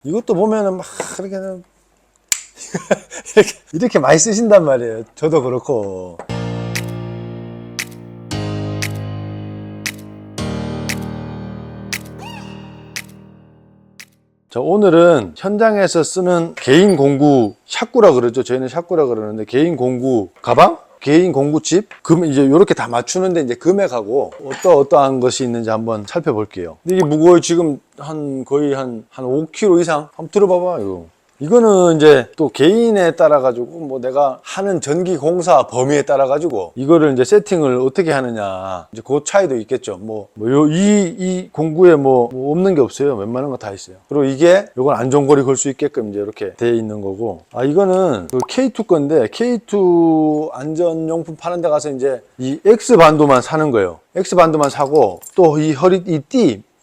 이것도 보면은 막 이렇게 이렇게 많이 쓰신단 말이에요. 저도 그렇고. 자, 오늘은 현장에서 쓰는 개인 공구 샤꾸라 그러죠. 저희는 샤꾸라 그러는데 개인 공구 가방? 개인 공구칩? 이제 이렇게 다 맞추는데 이제 금액하고 어떠한 것이 있는지 한번 살펴볼게요. 근데 이게 무거워요. 지금 거의 한 5kg 이상? 한번 들어봐봐, 이거. 이거는 이제 또 개인에 따라 가지고 뭐 내가 하는 전기 공사 범위에 따라 가지고 이거를 이제 세팅을 어떻게 하느냐 이제 그 차이도 있겠죠. 이 공구에 뭐 없는 게 없어요. 웬만한 거 다 있어요. 그리고 요건 안전거리 걸 수 있게끔 이제 이렇게 돼 있는 거고. 이거는 그 K2 건데 K2 안전용품 파는 데 가서 이제 이 X 반도만 사는 거예요. X 반도만 사고 또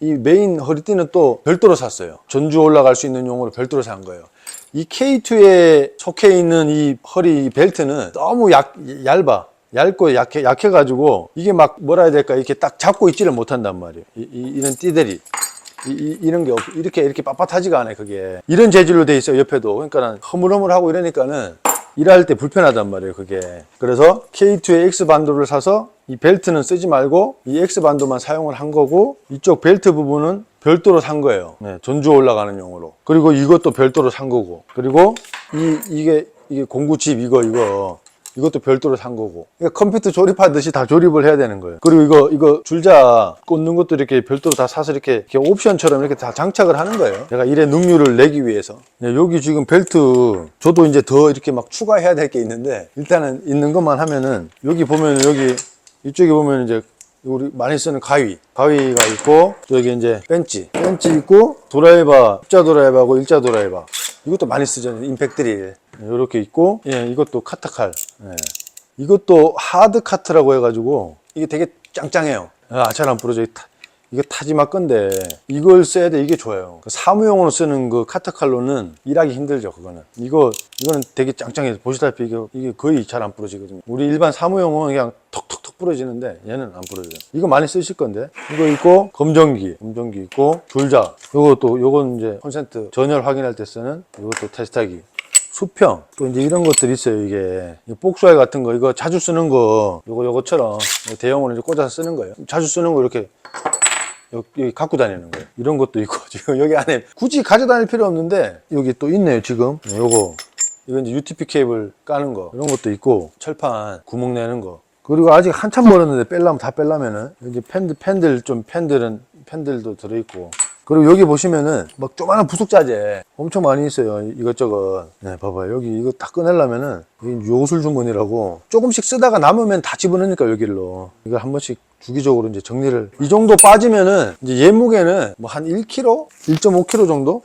이 메인 허리띠는 또 별도로 샀어요. 전주 올라갈 수 있는 용으로 별도로 산 거예요. 이 K2에 속해 있는 이 허리 벨트는 너무 얇고 약해가지고 이게 막 뭐라 해야 될까 이렇게 딱 잡고 있지를 못한단 말이에요. 이런 띠들이. 이런 게 이렇게 빳빳하지가 않아요. 그게 이런 재질로 돼 있어요. 옆에도. 그러니까 허물허물하고 이러니까는 일할 때 불편하단 말이에요. 그게. 그래서 K2의 X 반도를 사서 이 벨트는 쓰지 말고 이 X 반도만 사용을 한 거고 이쪽 벨트 부분은 별도로 산 거예요. 네, 전주 올라가는 용으로. 그리고 이것도 별도로 산 거고. 그리고 이게 공구칩 이것도 별도로 산 거고. 그러니까 컴퓨터 조립하듯이 다 조립을 해야 되는 거예요. 그리고 이거 줄자 꽂는 것도 이렇게 별도로 다 사서 이렇게 옵션처럼 이렇게 다 장착을 하는 거예요. 제가 일의 능률을 내기 위해서. 네, 여기 지금 벨트 저도 이제 더 이렇게 막 추가해야 될 게 있는데 일단은 있는 것만 하면은 여기 보면 이쪽에 보면 이제 우리 많이 쓰는 가위가 있고 여기 이제 벤치 있고 드라이버, 십자 드라이버하고 일자 드라이버 이것도 많이 쓰잖아요. 임팩트릴 이렇게 있고 이것도 카트칼 이것도 하드 카트라고 해가지고 이게 되게 짱짱해요. 잘 안 부러져. 이거 타지마 건데 이걸 써야 돼. 이게 좋아요. 사무용으로 쓰는 그 카트칼로는 일하기 힘들죠. 이거는 되게 짱짱해요. 보시다시피 이게 거의 잘 안 부러지거든요. 우리 일반 사무용은 그냥 톡톡톡 부러지는데 얘는 안 부러져요. 이거 많이 쓰실 건데 이거 있고 검정기 있고 줄자 요건 이제 콘센트 전열 확인할 때 쓰는 이것도 테스트하기 수평 또 이제 이런 것들이 있어요. 이게 복수알 같은 거 이거 자주 쓰는 거 요거처럼 대용으로 이제 꽂아서 쓰는 거예요. 자주 쓰는 거 이렇게 여기 갖고 다니는 거예요. 이런 것도 있고 지금 여기 안에 굳이 가져다닐 필요 없는데 여기 또 있네요. 지금 이거 이제 UTP 케이블 까는 거 이런 것도 있고 철판 구멍 내는 거 그리고 아직 한참 멀었는데 다 뺄라면은 이제 팬들도 들어있고 그리고 여기 보시면은 막 조그마한 부속자재 엄청 많이 있어요. 이것저것. 네, 봐봐요. 여기 이거 다 꺼내려면은 요술 주머니라고 조금씩 쓰다가 남으면 다 집어넣으니까 여기로 이거 한 번씩 주기적으로 이제 정리를 이 정도 빠지면은 이제 얘 무게는 뭐 한 1kg? 1.5kg 정도?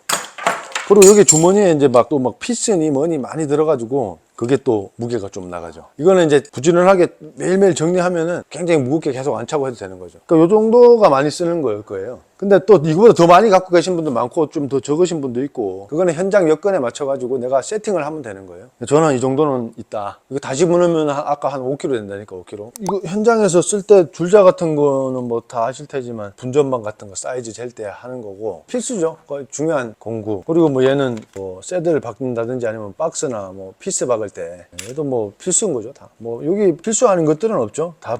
그리고 여기 주머니에 이제 막 피스니 뭐니 많이 들어가지고 그게 또 무게가 좀 나가죠. 이거는 이제 부지런하게 매일매일 정리하면은 굉장히 무겁게 계속 안 차고 해도 되는 거죠. 그러니까 요 정도가 많이 쓰는 거예요. 근데 또 이거보다 더 많이 갖고 계신 분도 많고 좀 더 적으신 분도 있고 그거는 현장 여건에 맞춰가지고 내가 세팅을 하면 되는 거예요. 저는 이 정도는 있다. 이거 다 집어넣으면 아까 한 5kg 된다니까 5kg. 이거 현장에서 쓸 때 줄자 같은 거는 뭐 다 아실 테지만 분전반 같은 거 사이즈 잴 때 하는 거고 필수죠. 거의 중요한 공구. 그리고 뭐 얘는 뭐 새들 바꾼다든지 아니면 박스나 뭐 피스 박을 때 얘도 뭐 필수인 거죠. 다. 뭐 여기 필수 아닌 것들은 없죠. 다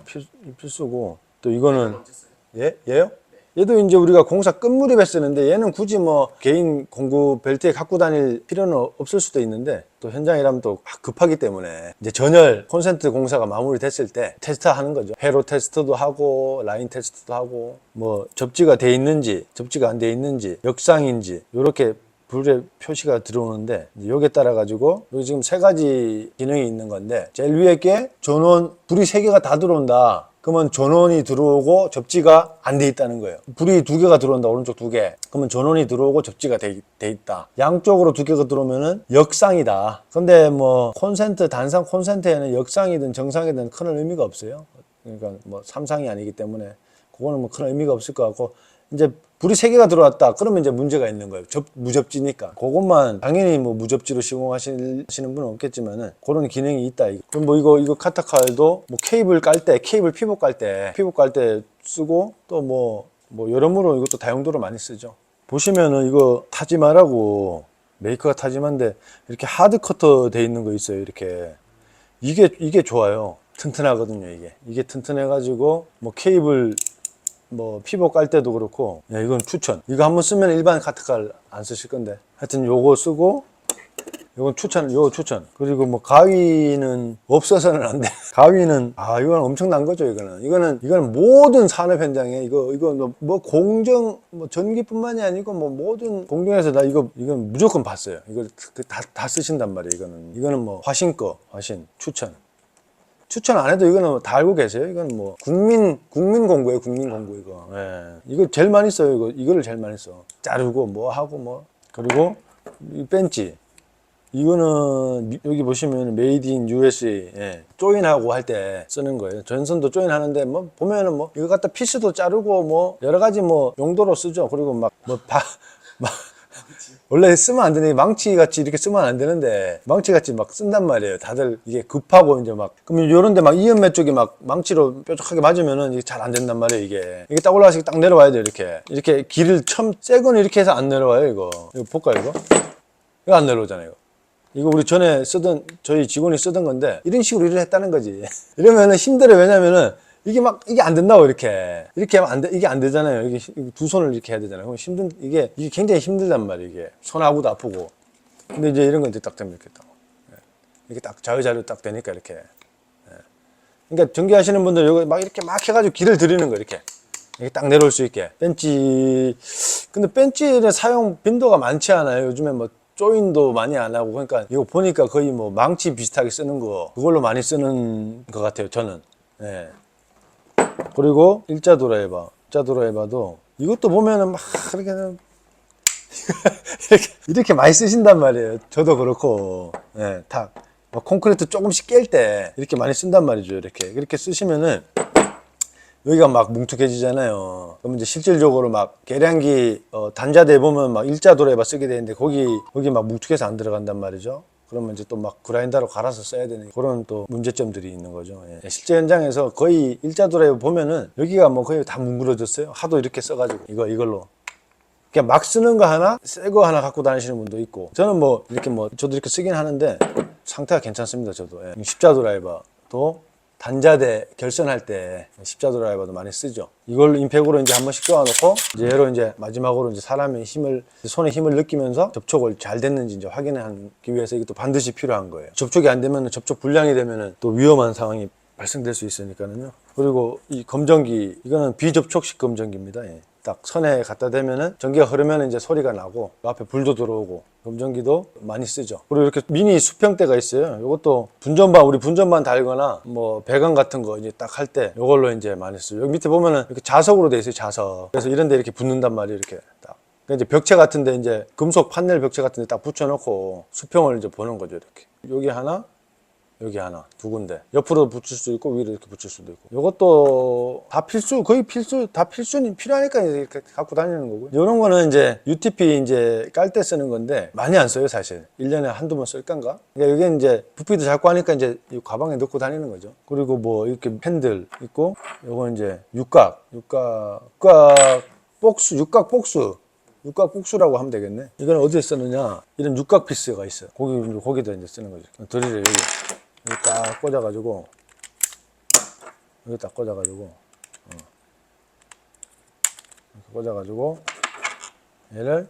필수고 또 이거는 얘요? 얘도 이제 우리가 공사 끝물입에 쓰는데 얘는 굳이 뭐 개인 공구 벨트에 갖고 다닐 필요는 없을 수도 있는데 또 현장이라면 또 급하기 때문에 이제 전열 콘센트 공사가 마무리됐을 때 테스트 하는 거죠. 회로 테스트도 하고 라인 테스트도 하고 뭐 접지가 돼 있는지 접지가 안 돼 있는지 역상인지 이렇게 불의 표시가 들어오는데 여기에 따라 가지고 여기 지금 3가지 기능이 있는 건데 제일 위에 게 전원 불이 3개가 다 들어온다. 그러면 전원이 들어오고 접지가 안 돼 있다는 거예요. 불이 2개가 들어온다. 오른쪽 2개. 그러면 전원이 들어오고 접지가 돼 있다. 양쪽으로 2개가 들어오면은 역상이다. 근데 뭐 단상 콘센트에는 역상이든 정상이든 큰 의미가 없어요. 그러니까 뭐 삼상이 아니기 때문에 그거는 뭐 큰 의미가 없을 것 같고 이제 불이 3개가 들어왔다. 그러면 이제 문제가 있는 거예요. 무접지니까. 그것만 당연히 뭐 무접지로 시공하시는 분은 없겠지만은 그런 기능이 있다. 그럼 뭐 이거 카타칼도 뭐 케이블 피복 깔 때 쓰고 또 뭐 여러모로 이것도 다용도로 많이 쓰죠. 보시면은 이거 타지마라고 메이커가 타지마인데 이렇게 하드 커터 돼 있는 거 있어요. 이렇게 이게 좋아요. 튼튼하거든요. 이게 튼튼해 가지고 뭐 케이블 뭐 피복 깔 때도 그렇고, 야, 이건 추천. 이거 한번 쓰면 일반 카트칼 안 쓰실 건데 하여튼 요거 쓰고, 요건 요거 추천. 그리고 뭐 가위는 없어서는 안 돼. 가위는 이건 엄청난 거죠. 이거는 모든 산업 현장에 이거 뭐 공정 뭐 전기뿐만이 아니고 뭐 모든 공정에서 이건 무조건 봤어요. 이거 다 쓰신단 말이에요. 이거는 뭐 화신 추천 안 해도 이거는 다 알고 계세요. 이건 뭐 국민 공구예요. 국민 공구 이거. 예. 이거 제일 많이 써요. 이거를 제일 많이 써. 자르고 뭐 하고 뭐. 그리고 이 벤치. 이거는 여기 보시면 메이드 인 USA, 예. 조인하고 할 때 쓰는 거예요. 전선도 조인하는데 뭐 보면은 뭐 이거 갖다 피스도 자르고 뭐 여러 가지 뭐 용도로 쓰죠. 그리고 막 원래 쓰면 안 되는 망치 같이 이렇게 쓰면 안 되는데 망치 같이 막 쓴단 말이에요. 다들 이게 급하고 이제 막 그럼 요런데 막 이연매 쪽이 막 망치로 뾰족하게 맞으면은 이게 잘 안 된단 말이에요. 이게 딱 올라가서 딱 내려와야 돼요. 이렇게 길을 새 거는 이렇게 해서 안 내려와요. 이거 볼까요? 이거 안 내려오잖아요. 이거 우리 전에 저희 직원이 쓰던 건데 이런 식으로 일을 했다는 거지. 이러면은 힘들어요. 왜냐면은 이게 안 된다고 이렇게 하면 이게 안 되잖아요. 이게 두 손을 이렇게 해야 되잖아요. 그럼 이게 굉장히 힘들단 말이에요. 이게 손하고도 아프고. 근데 이제 이런 건 이제 딱 되면 이렇게 딱 이렇게 딱 좌우자료 딱 되니까 이렇게. 그러니까 전기하시는 분들 이렇게 해가지고 길을 들이는 거 이렇게 딱 내려올 수 있게. 근데 벤치의 사용 빈도가 많지 않아요. 요즘에 뭐 조인도 많이 안 하고. 그러니까 이거 보니까 거의 뭐 망치 비슷하게 쓰는 그걸로 많이 쓰는 것 같아요. 저는. 예. 그리고 일자 드라이버도 이것도 보면은 막 이렇게 많이 쓰신단 말이에요. 저도 그렇고, 예, 콘크리트 조금씩 깰 때 이렇게 많이 쓴단 말이죠. 이렇게 쓰시면은 여기가 막 뭉툭해지잖아요. 그럼 이제 실질적으로 막 계량기 단자대 보면 막 일자 드라이버 쓰게 되는데 거기 막 뭉툭해서 안 들어간단 말이죠. 그러면 이제 또 막 그라인더로 갈아서 써야 되는 그런 또 문제점들이 있는 거죠. 예. 실제 현장에서 거의 일자 드라이버 보면은 여기가 뭐 거의 다 뭉그러졌어요. 하도 이렇게 써가지고 이걸로 그냥 막 쓰는 거 하나, 새 거 하나 갖고 다니시는 분도 있고. 저는 저도 이렇게 쓰긴 하는데 상태가 괜찮습니다. 저도. 예. 십자 드라이버도 단자대 결선할 때 십자 드라이버도 많이 쓰죠. 이걸 임팩으로 이제 한 번씩 쪼아놓고 이제 얘로 이제 마지막으로 이제 사람의 손에 힘을 느끼면서 접촉을 잘 됐는지 이제 확인하기 위해서 이것도 반드시 필요한 거예요. 접촉이 안 되면 접촉 불량이 되면은 또 위험한 상황이 발생될 수 있으니까는요. 그리고 이 검전기, 이거는 비접촉식 검전기입니다. 예. 딱 선에 갖다 대면은 전기가 흐르면 이제 소리가 나고 앞에 불도 들어오고. 검전기도 많이 쓰죠. 그리고 이렇게 미니 수평대가 있어요. 이것도 우리 분전반 달거나 뭐 배관 같은 거 이제 딱 할 때 이걸로 이제 많이 쓰죠. 여기 밑에 보면은 이렇게 자석으로 돼 있어요. 자석. 그래서 이런 데 이렇게 붙는단 말이에요. 이렇게 딱. 그러니까 이제 벽체 같은데 이제 금속 판넬 벽체 같은데 딱 붙여놓고 수평을 이제 보는 거죠. 이렇게. 여기 하나, 두 군데. 옆으로 붙일 수도 있고, 위로 이렇게 붙일 수도 있고. 이것도 다 필요하니까 이렇게 갖고 다니는 거고요. 이런 거는 이제 UTP 이제 깔 때 쓰는 건데, 많이 안 써요, 사실. 1년에 한두 번 쓸 건가? 그러니까 이게 이제 부피도 작고 하니까 이제 이 가방에 넣고 다니는 거죠. 그리고 뭐 이렇게 팬들 있고, 요건 이제 육각 복수라고 하면 되겠네. 이건 어디에 쓰느냐? 이런 육각 피스가 있어요. 거기다 이제 쓰는 거죠. 드릴을 여기 딱 꽂아가지고, 얘를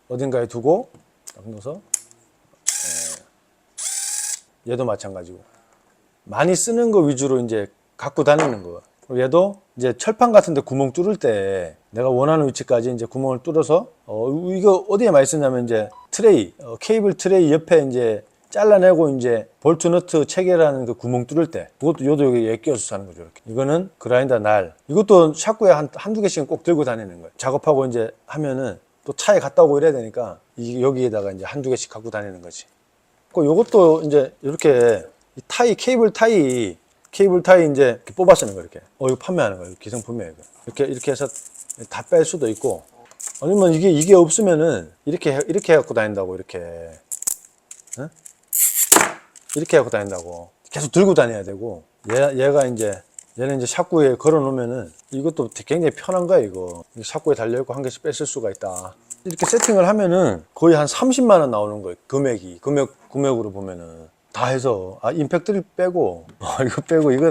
어딘가에 두고 딱 넣어서, 얘도 마찬가지고. 많이 쓰는 거 위주로 이제 갖고 다니는 거예요. 그리고 얘도 이제 철판 같은 데 구멍 뚫을 때 내가 원하는 위치까지 이제 구멍을 뚫어서, 이거 어디에 많이 쓰냐면 이제 케이블 트레이 옆에 이제 잘라내고 이제 볼트 너트 체결하는 그 구멍 뚫을 때 그것도 여기에 끼워서 하는 거죠. 이렇게. 이거는 그라인더 날. 이것도 샤프에 한두 개씩은 꼭 들고 다니는 거예요. 작업하고 이제 하면은 또 차에 갔다 오고 이래야 되니까 여기에다가 이제 한두 개씩 갖고 다니는 거지. 요것도 이제 이렇게 케이블 타이 이제 이렇게 뽑아 쓰는 거예요. 이렇게. 이거 판매하는 거예요. 기성품이에요. 이렇게 해서 다 뺄 수도 있고, 아니면 이게 없으면은 이렇게 갖고 다닌다고. 이렇게 갖고 다닌다고. 계속 들고 다녀야 되고, 얘는 이제 샤프에 걸어 놓으면은 이것도 굉장히 편한 거야. 이거 샤프에 달려있고 한 개씩 뺐을 수가 있다. 이렇게 세팅을 하면은 거의 한 30만 원 나오는 거예요. 금액으로 보면은. 다 해서, 임팩트를 빼고, 이거 빼고, 이거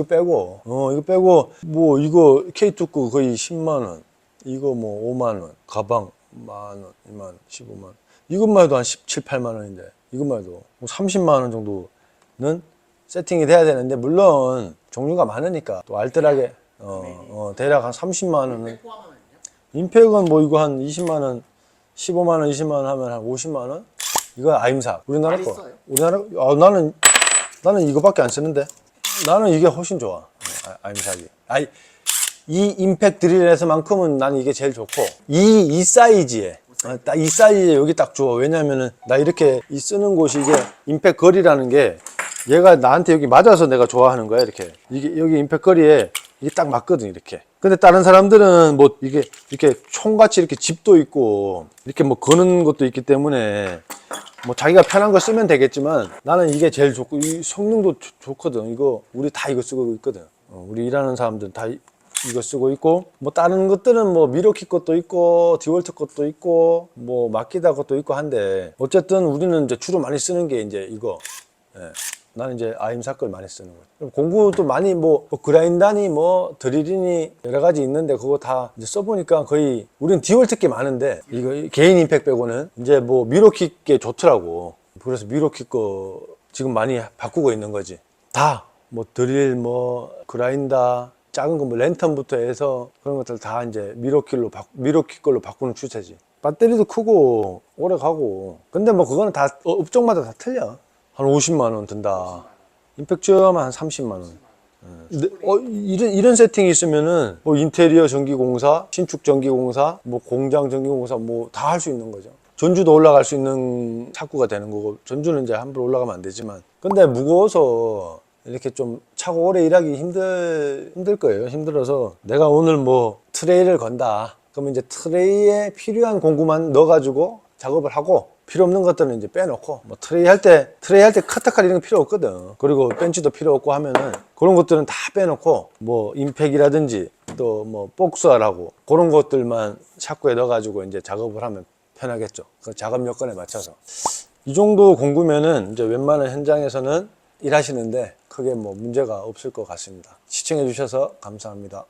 빼고, 뭐, 이거 K2 거 거의 10만 원, 이거 뭐 5만 원, 가방 만 원, 2만 원, 15만 원. 이것만 해도 한 17, 8만 원인데, 이것만 해도 뭐 30만 원 정도는 세팅이 돼야 되는데, 물론 종류가 많으니까 또 알뜰하게, 대략 한 30만 원은. 임팩은 뭐 이거 한 20만 원, 15만 원, 20만 원 하면 한 50만 원? 이거 아임사. 우리나라 거. 나는 이거밖에 안 쓰는데. 나는 이게 훨씬 좋아. 아임사기. 이 임팩 드릴에서만큼은 나는 이게 제일 좋고, 이 사이즈에, 이 사이즈에 여기 딱 줘. 왜냐면은 나 이렇게 이 쓰는 곳이 이게 임팩 거리라는 게 얘가 나한테 여기 맞아서 내가 좋아하는 거야. 이렇게. 이게 여기 임팩 거리에 이게 딱 맞거든. 이렇게. 근데 다른 사람들은 뭐 이게 이렇게 총같이 이렇게 집도 있고 이렇게 뭐 거는 것도 있기 때문에 뭐 자기가 편한 거 쓰면 되겠지만 나는 이게 제일 좋고 이 성능도 좋거든. 이거 우리 다 이거 쓰고 있거든. 우리 일하는 사람들 다 이거 쓰고 있고 뭐 다른 것들은 뭐 미러키 것도 있고 디월트 것도 있고 뭐 마키다 것도 있고 한데 어쨌든 우리는 이제 주로 많이 쓰는 게 이제 이거. 예. 나는 이제 아임사 걸 많이 쓰는 거예요. 공구도 많이 뭐 그라인다니 뭐 드릴이니 여러 가지 있는데 그거 다 이제 써보니까 거의 우리는 디월트 게 많은데 이거 개인 임팩 빼고는 이제 뭐 미러키 게 좋더라고. 그래서 미러키 거 지금 많이 바꾸고 있는 거지. 다 뭐 드릴 뭐 그라인다 작은 거 뭐 랜턴부터 해서 그런 것들 다 이제 미러키 걸로 바꾸는 추세지. 배터리도 크고 오래 가고. 근데 뭐 그거는 다 업종마다 다 틀려. 한 50만 원 든다. 임팩트만 한 30만 원. 이런 세팅이 있으면은 뭐 인테리어 전기공사, 신축 전기공사, 뭐 공장 전기공사 뭐 다 할 수 있는 거죠. 전주도 올라갈 수 있는 착구가 되는 거고 전주는 이제 함부로 올라가면 안 되지만 근데 무거워서 이렇게 좀 차고 오래 일하기 힘들 거예요. 힘들어서 내가 오늘 뭐 트레이를 건다. 그러면 이제 트레이에 필요한 공구만 넣어가지고 작업을 하고 필요 없는 것들은 이제 빼놓고 뭐 트레이 할 때 카타칼 이런 거 필요 없거든. 그리고 벤치도 필요 없고 하면은 그런 것들은 다 빼놓고 뭐 임팩이라든지 또 뭐 복수하라고 그런 것들만 샤프에 넣어가지고 이제 작업을 하면 편하겠죠. 그 작업 여건에 맞춰서 이 정도 공구면은 이제 웬만한 현장에서는 일하시는데 크게 뭐 문제가 없을 것 같습니다. 시청해 주셔서 감사합니다.